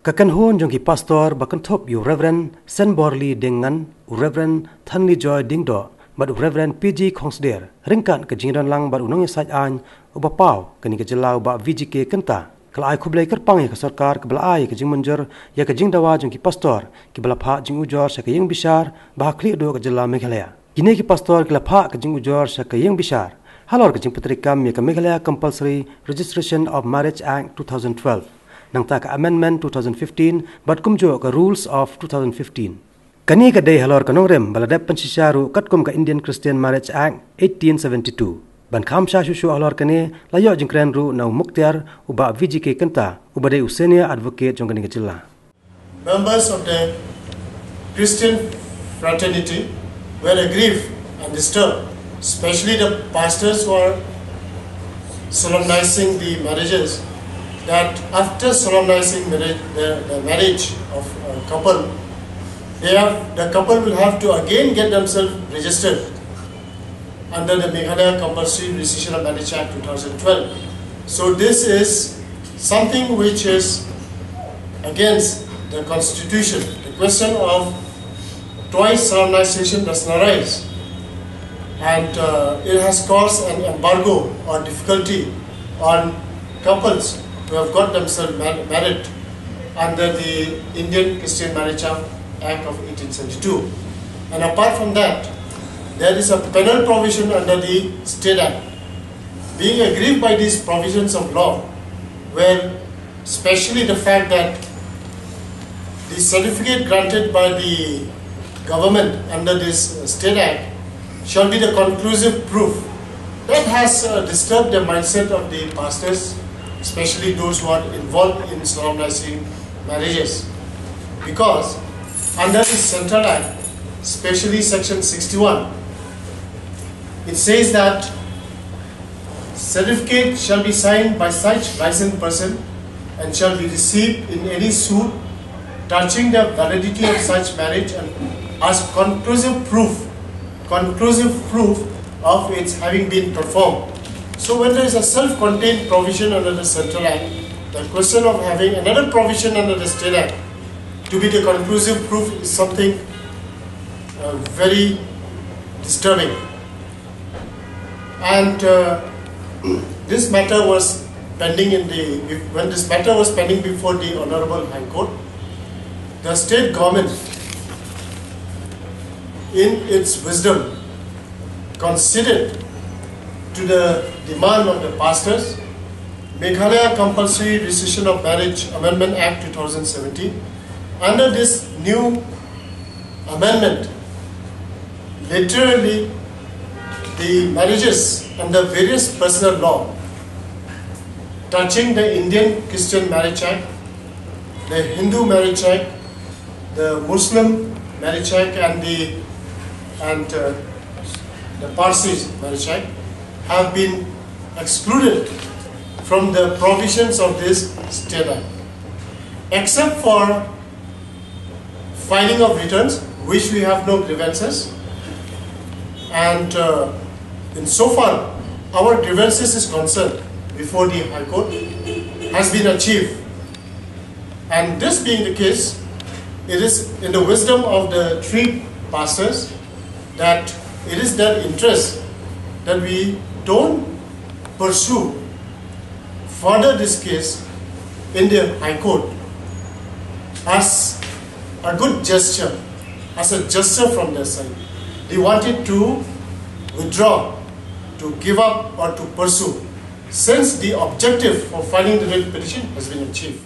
Kakan hon jong ki pastor bakan top yu Reverend Sen Borli dengan Reverend Thanli Joy Dingdo bad Reverend PG Kongsder ringkan ke jingdan lang bad unong saj an uba pau kani ke jelau ba VGK kenta kala ai khublai kerpang ke Sorkar ke belai ke jing Mynjur ya ke Jingdawa jong ki pastor ki bela pha jing ujor sa ke yeng bisar ba kli do ke jela Meghalaya kini ki pastor ke la pha ke jing ujor sa ke yeng bisar Halor ke jing patrikam ya ke Meghalaya Compulsory Registration of Marriage Act 2012 nang ta ka amendment 2015 bat kumjo ka rules of 2015 kani ka day Halor kanong rem baladep pansisyaru katkum ka Indian Christian Marriage Act 1872 ban kham sha shushu Halor kani layo jingkren ru na muktiar uba VGK kenta uba day senior advocate jong kani kachilla. Members of the Christian fraternity were aggrieved and disturbed, especially the pastors who are solemnizing the marriages, that after solemnizing the marriage of a couple, the couple will have to again get themselves registered under the Meghalaya Compulsory Registration of Marriage Act 2012. So this is something which is against the constitution. The question of twice solemnization does not arise, and it has caused an embargo or difficulty on couples who have got themselves married under the Indian Christian Marriage Act of 1872. And apart from that, there is a penal provision under the State Act. Being aggrieved by these provisions of law, where especially the fact that the certificate granted by the government under this State Act shall be the conclusive proof, that has disturbed the mindset of the pastors, especially those who are involved in solemnizing marriages. Because under the Central Act, especially section 61, it says that certificate shall be signed by such licensed person and shall be received in any suit touching the validity of such marriage and as conclusive proof of its having been performed. So when there is a self-contained provision under the Central Act, the question of having another provision under the State Act to be the conclusive proof is something very disturbing. And this matter was pending when this matter was pending before the Honorable High Court, the state government, in its wisdom, considered to the demand of the pastors, Meghalaya Compulsory Registration of Marriage Amendment Act 2017. Under this new amendment, literally the marriages under various personal law touching the Indian Christian Marriage Act, the Hindu Marriage Act, the Muslim Marriage Act, and the Parsi Marriage Act have been excluded from the provisions of this State Act, except for filing of returns, which we have no grievances, and in so far our grievances is concerned before the High Court has been achieved. And this being the case, it is in the wisdom of the three pastors that it is their interest that we don't pursue further this case in the High Court as a good gesture, as a gesture from their side. They wanted to withdraw, to give up, or to pursue, since the objective of filing the writ petition has been achieved.